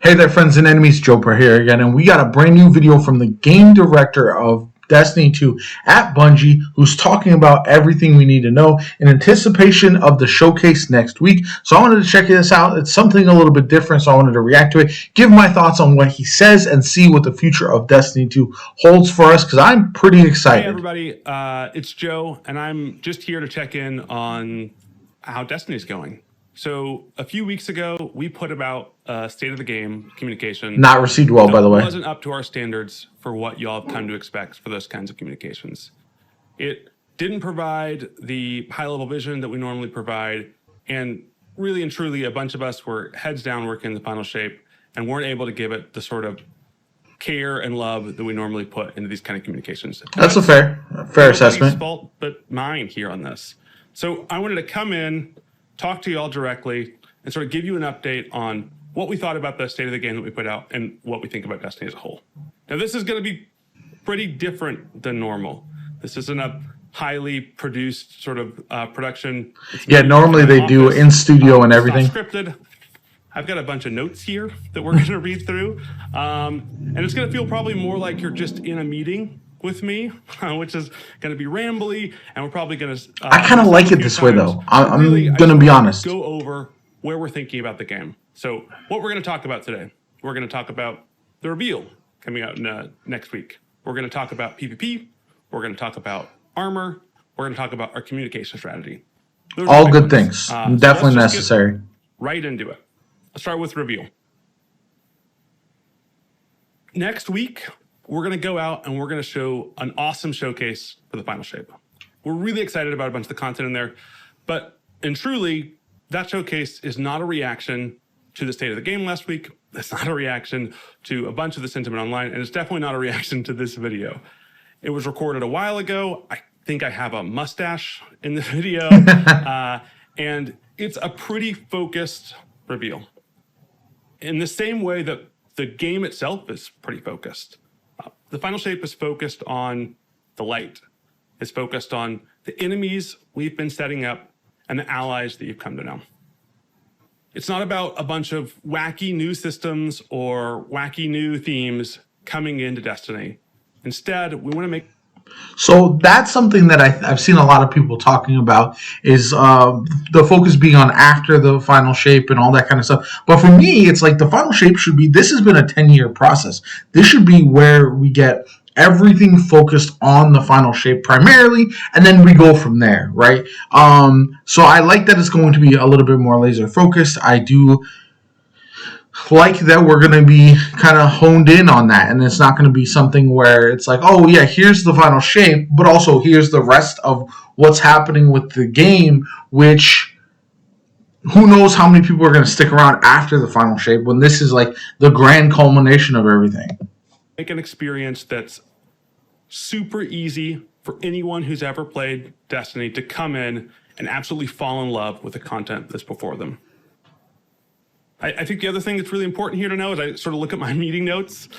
Hey there, friends and enemies, JoPaWrites here again, and we got a brand new video from the game director of Destiny 2 at Bungie, who's talking about everything we need to know in anticipation of the showcase next week. So I wanted to check this out. It's something a little bit different, so I wanted to react to it, give my thoughts on what he says, and see what the future of Destiny 2 holds for us, because I'm pretty excited. Hey everybody, it's Joe, and I'm just here to check in on how Destiny's going. So a few weeks ago, we put about state of the game communication. Not received well, by the way. It wasn't up to our standards for what y'all have come to expect for those kinds of communications. It didn't provide the high-level vision that we normally provide, and really and truly, a bunch of us were heads down working the final shape and weren't able to give it the sort of care and love that we normally put into these kind of communications. That's a fair assessment. Fault, but mine here on this. So I wanted to come in, talk to y'all directly, and sort of give you an update on what we thought about the state of the game that we put out and what we think about Destiny as a whole. Now, this is going to be pretty different than normal. This isn't a highly produced sort of production. Yeah, normally they do in studio and everything. Scripted. I've got a bunch of notes here that we're going to read through. And it's going to feel probably more like you're just in a meeting with me, which is going to be rambly, and we're probably going to... I kind of like it this way, though. I'm really, going to be honest. Go over where we're thinking about the game. So what we're going to talk about today, we're going to talk about the reveal coming out next week. We're going to talk about PvP. We're going to talk about armor. We're going to talk about our communication strategy. All good things. Definitely necessary. Right into it. Let's start with reveal. Next week, we're going to go out and we're going to show an awesome showcase for the final shape. We're really excited about a bunch of the content in there, but truly, that showcase is not a reaction to the state of the game last week. It's not a reaction to a bunch of the sentiment online, and it's definitely not a reaction to this video. It was recorded a while ago. I think I have a mustache in the video, and it's a pretty focused reveal. In the same way that the game itself is pretty focused. The final shape is focused on the light. It's focused on the enemies we've been setting up and the allies that you've come to know. It's not about a bunch of wacky new systems or wacky new themes coming into Destiny. Instead, we want to make... So that's something that I've seen a lot of people talking about, is the focus being on after the final shape and all that kind of stuff. But for me, it's like the final shape should be, this has been a 10-year process. This should be where we get everything focused on the final shape primarily, and then we go from there, right? So I like that it's going to be a little bit more laser focused. I do like that we're going to be kind of honed in on that, and it's not going to be something where it's like, oh yeah, here's the final shape, but also here's the rest of what's happening with the game, which who knows how many people are going to stick around after the final shape when this is like the grand culmination of everything. Make an experience that's super easy for anyone who's ever played Destiny to come in and absolutely fall in love with the content that's before them. I think the other thing that's really important here to know, as I sort of look at my meeting notes,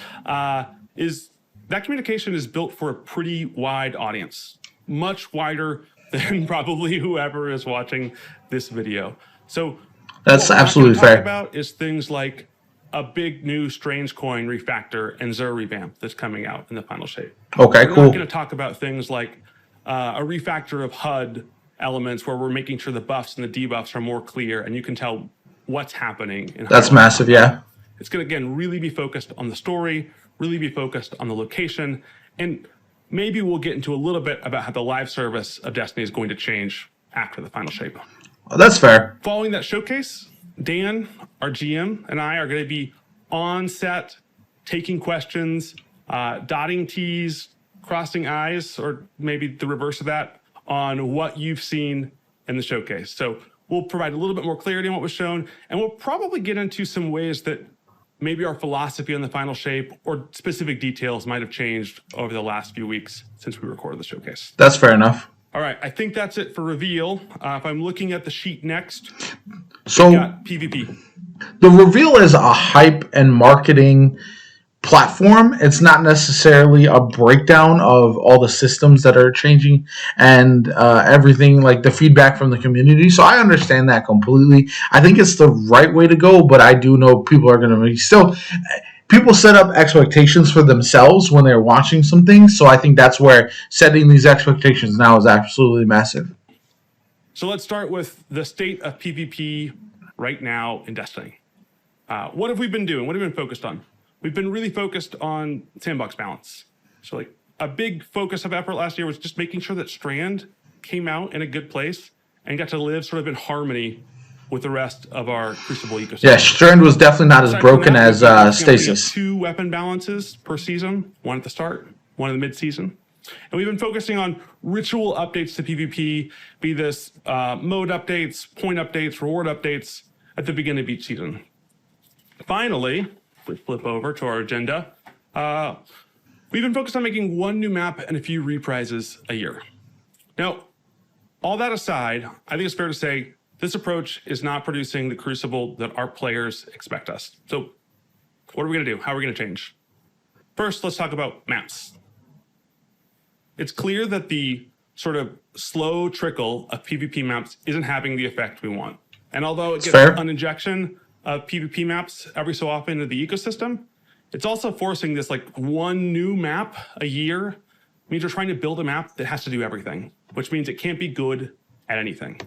is that communication is built for a pretty wide audience, much wider than probably whoever is watching this video. So that's absolutely fair. What we're talk about is things like a big new Strange Coin refactor and Xur revamp that's coming out in the final shape. Okay, we're cool. not going to talk about things like a refactor of HUD elements where we're making sure the buffs and the debuffs are more clear and you can tell what's happening. That's massive, yeah. It's going to, again, really be focused on the story, really be focused on the location, and maybe we'll get into a little bit about how the live service of Destiny is going to change after the final shape. That's fair. Following that showcase, Dan, our GM, and I are going to be on set, taking questions, dotting T's, crossing I's, or maybe the reverse of that, on what you've seen in the showcase. So we'll provide a little bit more clarity on what was shown, and we'll probably get into some ways that maybe our philosophy on the final shape or specific details might have changed over the last few weeks since we recorded the showcase. That's fair enough. All right, I think that's it for reveal. If I'm looking at the sheet next, so we got PvP. The reveal is a hype and marketing platform. It's not necessarily a breakdown of all the systems that are changing and everything, like the feedback from the community. So I understand that completely. I think it's the right way to go, but I do know people are going to be still. People set up expectations for themselves when they're watching some things. So I think that's where setting these expectations now is absolutely massive. So let's start with the state of PvP right now in Destiny. What have we been doing? What have we been focused on? We've been really focused on sandbox balance. So like a big focus of effort last year was just making sure that Strand came out in a good place and got to live sort of in harmony with the rest of our Crucible ecosystem. Yeah, Strand was definitely not as broken as Stasis. 2 weapon balances per season, one at the start, one in the mid-season. And we've been focusing on ritual updates to PvP, be this mode updates, point updates, reward updates at the beginning of each season. Finally, if we flip over to our agenda, we've been focused on making one new map and a few reprises a year. Now, all that aside, I think it's fair to say this approach is not producing the Crucible that our players expect us. So what are we going to do? How are we going to change? First, let's talk about maps. It's clear that the sort of slow trickle of PvP maps isn't having the effect we want. And although it gets an injection of PvP maps every so often into the ecosystem, it's also forcing this like one new map a year. It means we're trying to build a map that has to do everything, which means it can't be good at anything.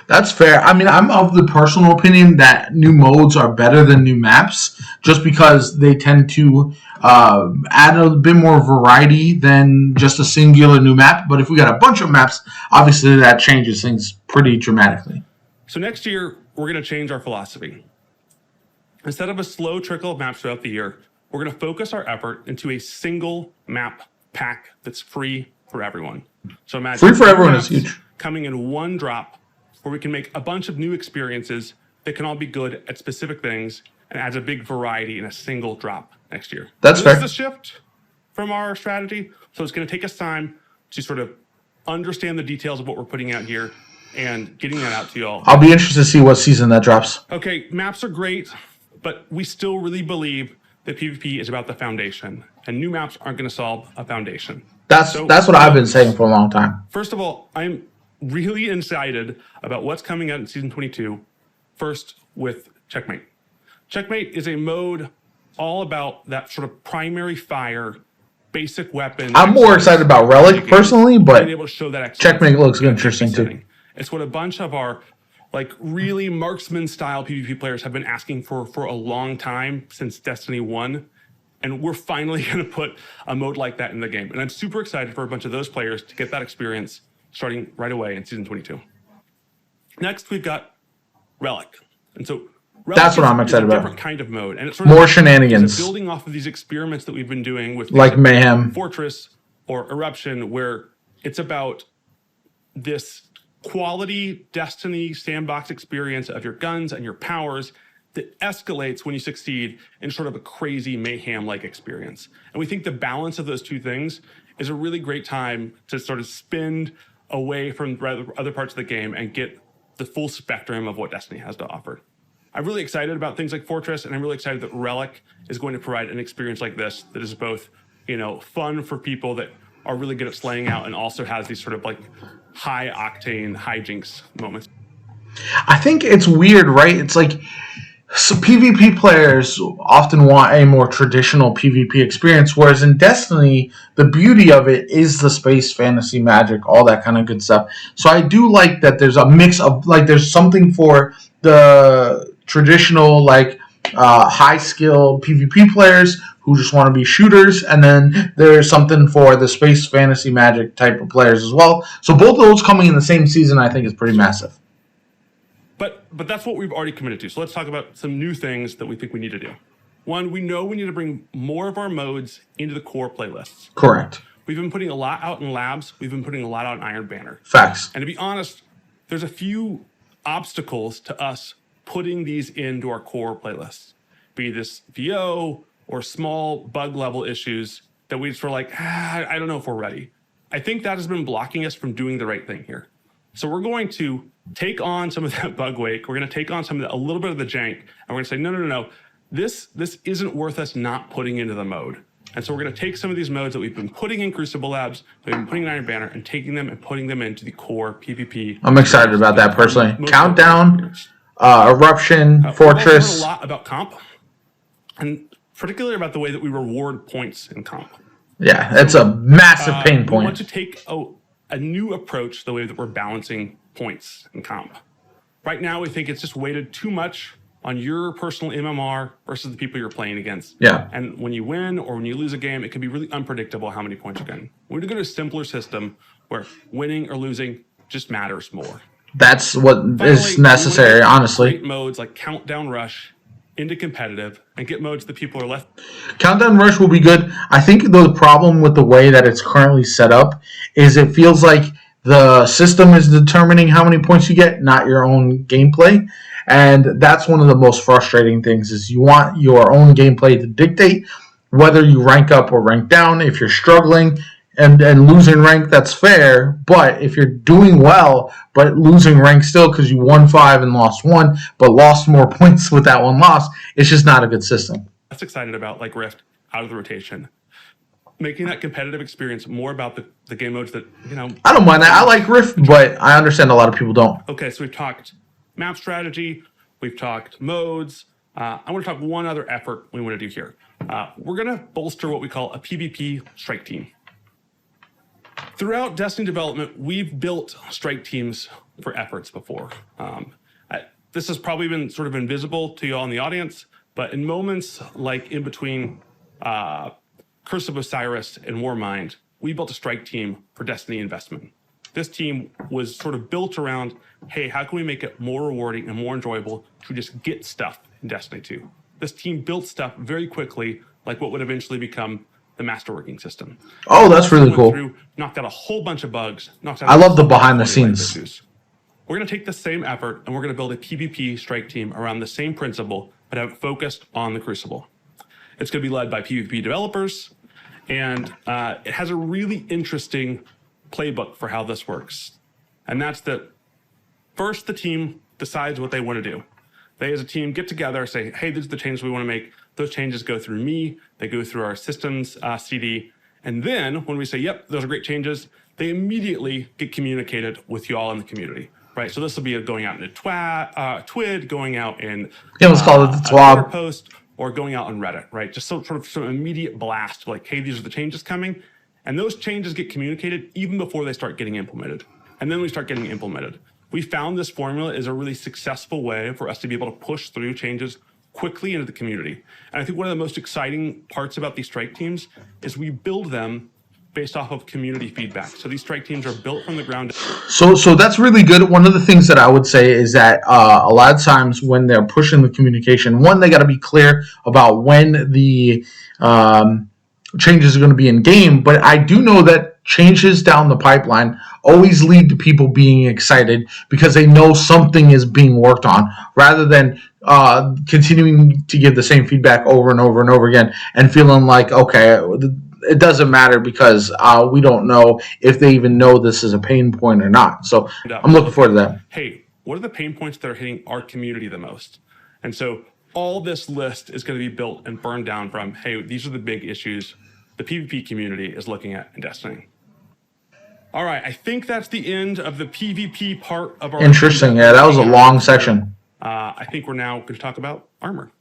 That's fair. I mean, I'm of the personal opinion that new modes are better than new maps just because they tend to add a bit more variety than just a singular new map. But if we got a bunch of maps, obviously that changes things pretty dramatically. So next year, we're going to change our philosophy. Instead of a slow trickle of maps throughout the year, we're going to focus our effort into a single map pack that's free for everyone. So imagine free for everyone is huge. Coming in one drop where we can make a bunch of new experiences that can all be good at specific things and adds a big variety in a single drop next year. That's fair. This is a shift from our strategy. So it's going to take us time to sort of understand the details of what we're putting out here and getting that out to you all. I'll be interested to see what season that drops. Okay, maps are great, but we still really believe that PvP is about the foundation, and new maps aren't going to solve a foundation. That's what I've been saying for a long time. First of all, I'm really excited about what's coming out in Season 22, first with Checkmate. Checkmate is a mode all about that sort of primary fire, basic weapon. I'm more excited about Relic personally, but being able to show that Checkmate looks interesting too. It's what a bunch of our like really marksman style PvP players have been asking for a long time since Destiny 1. And we're finally going to put a mode like that in the game. And I'm super excited for a bunch of those players to get that experience starting right away in Season 22. Next, we've got Relic. And so Relic that's what I'm excited about. Different kind of mode. And it's sort more of shenanigans. Building off of these experiments that we've been doing with like Mayhem, Fortress, or Eruption, where it's about this quality Destiny sandbox experience of your guns and your powers that escalates when you succeed in sort of a crazy Mayhem-like experience. And we think the balance of those two things is a really great time to sort of spin away from other parts of the game and get the full spectrum of what Destiny has to offer. I'm really excited about things like Fortress, and I'm really excited that Relic is going to provide an experience like this that is both, fun for people that are really good at slaying out and also has these sort of like high octane hijinks moments. I think it's weird, right? It's like so PvP players often want a more traditional PvP experience, whereas in Destiny, the beauty of it is the space, fantasy, magic, all that kind of good stuff. So I do like that there's a mix of, like, there's something for the traditional, like, high-skill PvP players who just want to be shooters, and then there's something for the space, fantasy, magic type of players as well. So both of those coming in the same season, I think, is pretty massive. But that's what we've already committed to. So let's talk about some new things that we think we need to do. One, we know we need to bring more of our modes into the core playlists. Correct. We've been putting a lot out in labs. We've been putting a lot out in Iron Banner. Facts. And to be honest, there's a few obstacles to us putting these into our core playlists. Be this VO or small bug level issues that we just were like, I don't know if we're ready. I think that has been blocking us from doing the right thing here. So we're going to take on some of that bug wake. We're going to take on a little bit of the jank, and we're going to say, no. this isn't worth us not putting into the mode. And so we're going to take some of these modes that we've been putting in Crucible Labs, that we've been putting in Iron Banner, and taking them and putting them into the core PvP. I'm excited about that personally. Countdown, Eruption, Fortress. We've also heard a lot about comp, and particularly about the way that we reward points in comp. Yeah, that's a massive pain point. We want to take a new approach to the way that we're balancing points in comp. Right now, we think it's just weighted too much on your personal MMR versus the people you're playing against. Yeah. And when you win or when you lose a game, it can be really unpredictable how many points you're getting. We're going to go to a simpler system where winning or losing just matters more. That's what is necessary, honestly. Great modes like Countdown Rush into competitive and get modes that people are left. Countdown Rush will be good. I think the problem with the way that it's currently set up is it feels like the system is determining how many points you get, not your own gameplay. And that's one of the most frustrating things is you want your own gameplay to dictate whether you rank up or rank down. If you're struggling and losing rank, that's fair. But if you're doing well, but losing rank still because you won 5 and lost 1, but lost more points with that one loss, it's just not a good system. That's excited about, like Rift, out of the rotation. Making that competitive experience more about the game modes that, I don't mind that. I like Rift, but I understand a lot of people don't. Okay, so we've talked map strategy, we've talked modes. I want to talk one other effort we want to do here. We're going to bolster what we call a PvP strike team. Throughout Destiny development, we've built strike teams for efforts before. This has probably been sort of invisible to you all in the audience, but in moments like in between Curse of Osiris and Warmind, we built a strike team for Destiny investment. This team was sort of built around, hey, how can we make it more rewarding and more enjoyable to just get stuff in Destiny 2? This team built stuff very quickly, like what would eventually become the masterworking system. Oh, that's really cool. Knocked out a whole bunch of bugs. I love the behind the scenes. We're going to take the same effort and we're going to build a PvP strike team around the same principle, but have it focused on the Crucible. It's going to be led by PvP developers, and it has a really interesting playbook for how this works. And that's that first the team decides what they want to do. They as a team get together, say, hey, these are the changes we want to make. Those changes go through me. They go through our systems CD. And then when we say, yep, those are great changes, they immediately get communicated with you all in the community, right? So this will be going out in a TWID, going out in let's call it the TWAB post, or going out on Reddit, right? Just sort of some immediate blast, like, hey, these are the changes coming. And those changes get communicated even before they start getting implemented. And then we start getting implemented. We found this formula is a really successful way for us to be able to push through changes quickly into the community. And I think one of the most exciting parts about these strike teams is we build them based off of community feedback. So these strike teams are built from the ground. So that's really good. One of the things that I would say is that a lot of times when they're pushing the communication, one, they got to be clear about when the changes are going to be in game. But I do know that changes down the pipeline always lead to people being excited because they know something is being worked on, rather than continuing to give the same feedback over and over and over again and feeling like, okay, it doesn't matter because we don't know if they even know this is a pain point or not. So I'm looking forward to that. Hey, what are the pain points that are hitting our community the most? And so all this list is going to be built and burned down from, hey, these are the big issues the PvP community is looking at in Destiny. All right, I think that's the end of the PvP part of our... Interesting, yeah, that was a long section. I think we're now going to talk about armor.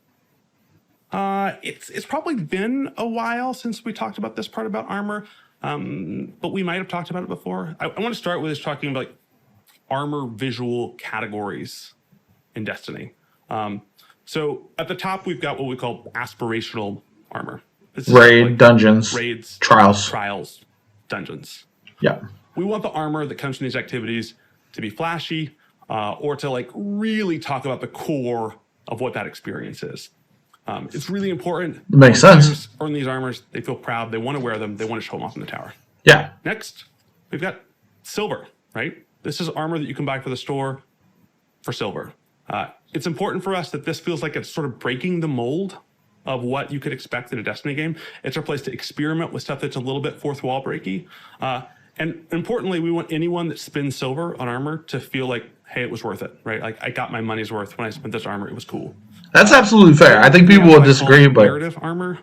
It's probably been a while since we talked about this part about armor, but we might have talked about it before. I want to start with just talking about armor visual categories in Destiny. So at the top, we've got what we call aspirational armor. Raid, dungeons, raids, trials, dungeons. Yeah. We want the armor that comes from these activities to be flashy, or to like really talk about the core of what that experience is. It's really important. It makes sense. Earn these armors, they feel proud, they want to wear them, they want to show them off in the tower. Yeah. Next, we've got silver, right? This is armor that you can buy for the store for silver. It's important for us that this feels like it's sort of breaking the mold of what you could expect in a Destiny game. It's our place to experiment with stuff that's a little bit fourth wall breaky. And importantly, we want anyone that spends silver on armor to feel like, hey, it was worth it, right? Like I got my money's worth when I spent this armor, it was cool. That's absolutely fair. I think people will disagree, but narrative armor.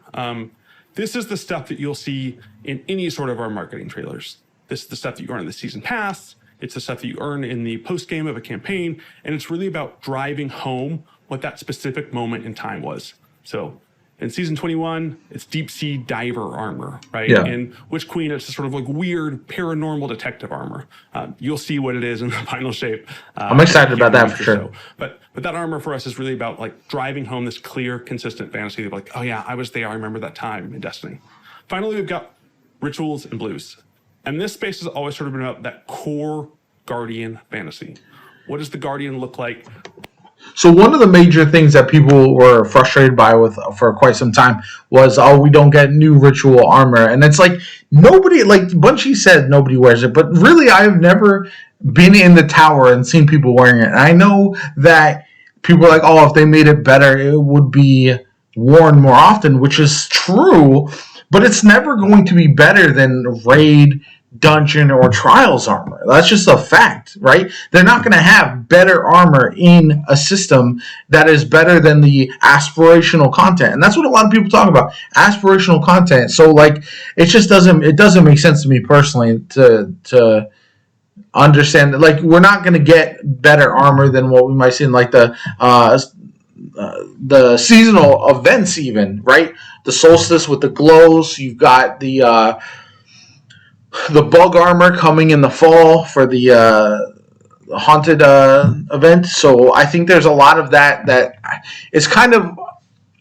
This is the stuff that you'll see in any sort of our marketing trailers. This is the stuff that you earn in the season pass. It's the stuff that you earn in the post game of a campaign, and it's really about driving home what that specific moment in time was. So in season 21, it's deep sea diver armor, right? Yeah. In Witch Queen, it's sort of like weird paranormal detective armor. You'll see what it is in the final shape. I'm excited about that for sure. So. But that armor for us is really about like driving home this clear, consistent fantasy of like, oh yeah, I was there. I remember that time in Destiny. Finally, we've got rituals and blues. And this space has always sort of been about that core Guardian fantasy. What does the Guardian look like? So one of the major things that people were frustrated by with for quite some time was, oh, we don't get new ritual armor. And it's like nobody, like Bungie said, nobody wears it. But really, I've never been in the tower and seen people wearing it. And I know that people are like, oh, if they made it better, it would be worn more often, which is true. But it's never going to be better than raid, dungeon, or trials armor. That's just a fact, right? They're not going to have better armor in a system that is better than the aspirational content. And that's what a lot of people talk about, aspirational content. So like it just doesn't make sense to me personally to understand that, like, we're not going to get better armor than what we might see in like the seasonal events even, right? The solstice with the glows, you've got the bug armor coming in the fall for the haunted event. So I think there's a lot of that it's kind of,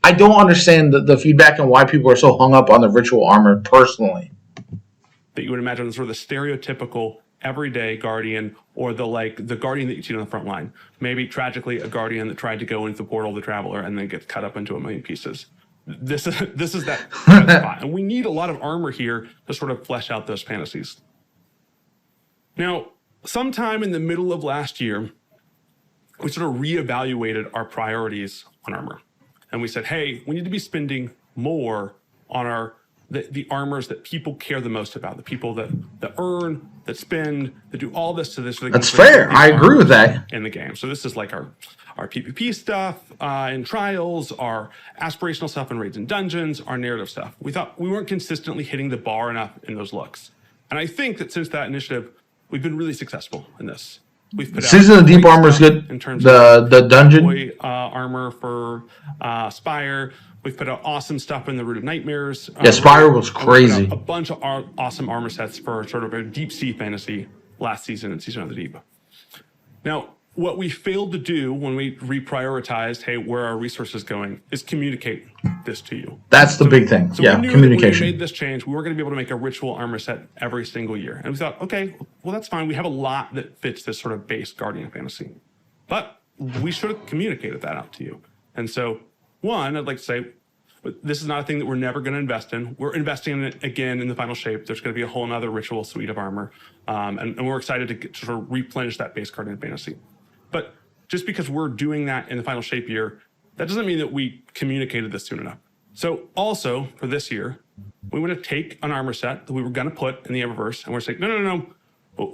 I don't understand the feedback and why people are so hung up on the ritual armor personally. That you would imagine sort of the stereotypical everyday Guardian, or the Guardian that you see on the front line. Maybe tragically a Guardian that tried to go into the portal of the Traveler and then gets cut up into a million pieces. This is that spot. And we need a lot of armor here to sort of flesh out those fantasies. Now, sometime in the middle of last year, we sort of reevaluated our priorities on armor. And we said, hey, we need to be spending more on the armors that people care the most about, the people that earn, that spend, that do all this to this. That's fair. I agree with that. In the game. So this is like our PvP stuff in trials, our aspirational stuff in raids and dungeons, our narrative stuff. We thought we weren't consistently hitting the bar enough in those looks. And I think that since that initiative, we've been really successful in this. We've put Season of Deep armor is good. In terms of the dungeon armor for Spire. We've put out awesome stuff in the Root of Nightmares. Yeah, Spire was crazy. A bunch of awesome armor sets for sort of a deep sea fantasy last season and Season of the Deep. Now, what we failed to do when we reprioritized, hey, where are our resources going, is communicate this to you. That's the big thing. So yeah, we knew communication. That when we made this change, we were going to be able to make a ritual armor set every single year. And we thought, okay, well, that's fine. We have a lot that fits this sort of base Guardian fantasy. But we should have communicated that out to you. And so, one, I'd like to say, this is not a thing that we're never going to invest in. We're investing in it again in the final shape. There's going to be a whole nother ritual suite of armor. And we're excited to sort of replenish that base Guardian fantasy. But just because we're doing that in the final shape year, that doesn't mean that we communicated this soon enough. So also for this year, we want to take an armor set that we were going to put in the Eververse, and we're saying, no.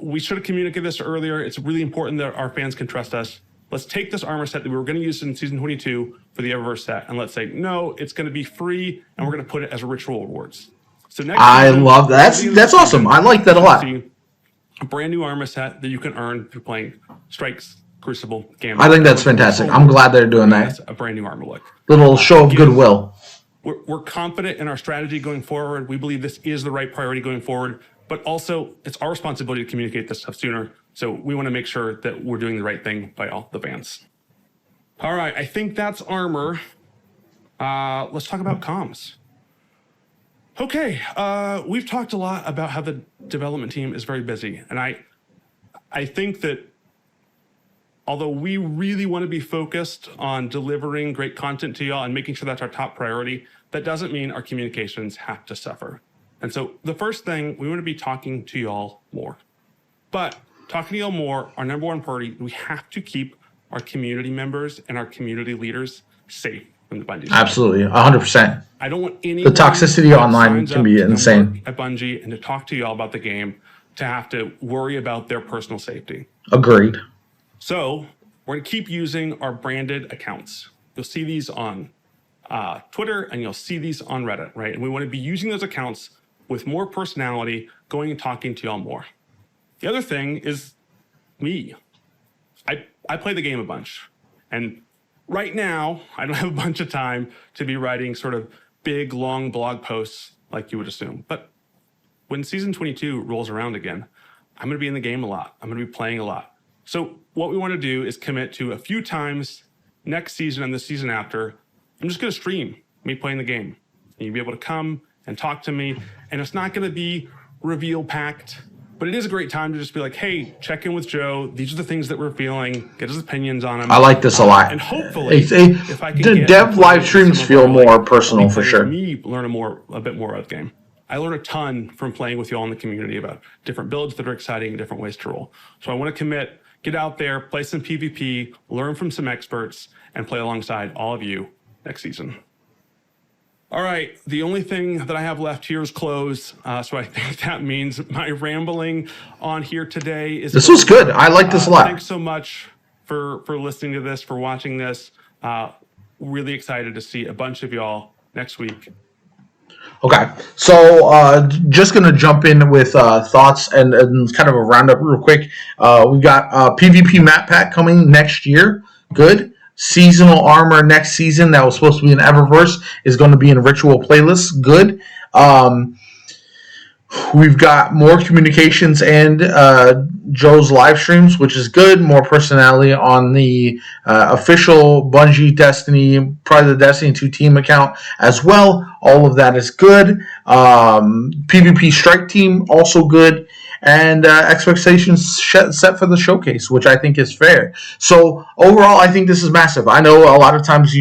We should have communicated this earlier. It's really important that our fans can trust us. Let's take this armor set that we were going to use in season 22 for the Eververse set, and let's say, no, it's going to be free, and we're going to put it as ritual rewards. So next season, love that. That's awesome. I like that a lot. A brand new armor set that you can earn through playing Strikes, Crucible, Gambit. I think that's fantastic. I'm glad they're doing that. That's a brand new armor look. Little show of goodwill. We're confident in our strategy going forward. We believe this is the right priority going forward, but also it's our responsibility to communicate this stuff sooner. So we want to make sure that we're doing the right thing by all the fans. All right, I think that's armor. Let's talk about comms. Okay, we've talked a lot about how the development team is very busy, and I think that although we really want to be focused on delivering great content to y'all and making sure that's our top priority, that doesn't mean our communications have to suffer. And so the first thing, we want to be talking to y'all more. But talking to y'all more, our number one priority, we have to keep our community members and our community leaders safe from the Bungie. Absolutely, 100%. I don't want any the toxicity online can be insane at Bungie and to talk to y'all about the game to have to worry about their personal safety. Agreed. So we're going to keep using our branded accounts. You'll see these on Twitter, and you'll see these on Reddit, right? And we want to be using those accounts with more personality, going and talking to y'all more. The other thing is me. I play the game a bunch. And right now, I don't have a bunch of time to be writing sort of big, long blog posts like you would assume. But when season 22 rolls around again, I'm going to be in the game a lot. I'm going to be playing a lot. So what we want to do is commit to a few times next season and the season after. I'm just going to stream me playing the game. And you'll be able to come and talk to me. And it's not going to be reveal packed, but it is a great time to just be like, hey, check in with Joe. These are the things that we're feeling. Get his opinions on them. I like this a lot. And hopefully, if I can the dev live streams feel more personal for sure. Me learn a bit more about the game. I learn a ton from playing with you all in the community about different builds that are exciting, different ways to roll. So I want to commit, get out there, play some PvP, learn from some experts, and play alongside all of you next season. All right, the only thing that I have left here is close. So I think that means my rambling on here today is... This was good. I like this a lot. Thanks so much for listening to this, for watching this. Really excited to see a bunch of y'all next week. Okay, so just going to jump in with thoughts and kind of a roundup real quick. We've got PvP map pack coming next year. Good. Seasonal armor next season that was supposed to be in Eververse is going to be in Ritual playlists. Good. We've got more communications and Joe's live streams, which is good. More personality on the official Bungie Destiny, probably the Destiny 2 team account as well. All of that is good. PvP Strike Team, also good. And expectations set for the showcase, which I think is fair. So overall, I think this is massive. I know a lot of times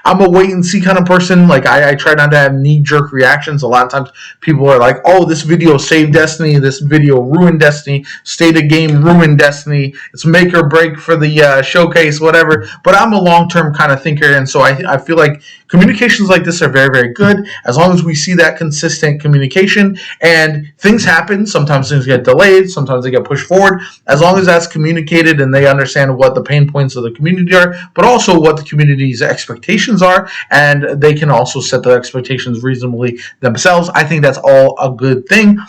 I'm a wait and see kind of person. Like I try not to have knee-jerk reactions. A lot of times people are like, oh, this video saved Destiny, this video ruined Destiny, state of game ruined Destiny, it's make or break for the showcase, whatever. But I'm a long-term kind of thinker, and so I feel like communications like this are very, very good as long as we see that consistent communication. And things happen. Sometimes things get delayed. Sometimes they get pushed forward. As long as that's communicated and they understand what the pain points of the community are, but also what the community's expectations are, and they can also set the expectations reasonably themselves, I think that's all a good thing.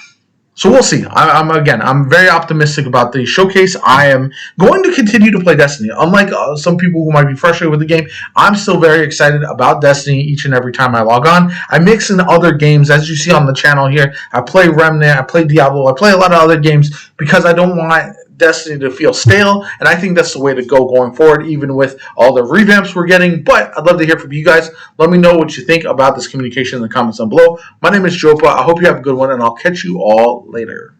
So we'll see. I'm very optimistic about the showcase. I am going to continue to play Destiny. Unlike some people who might be frustrated with the game, I'm still very excited about Destiny each and every time I log on. I mix in other games, as you see on the channel here. I play Remnant, I play Diablo, I play a lot of other games because I don't want Destiny to feel stale, and I think that's the way to go going forward, even with all the revamps we're getting. But I'd love to hear from you guys. Let me know what you think about this communication in the comments down below. My name is JoPa. I hope you have a good one, and I'll catch you all later.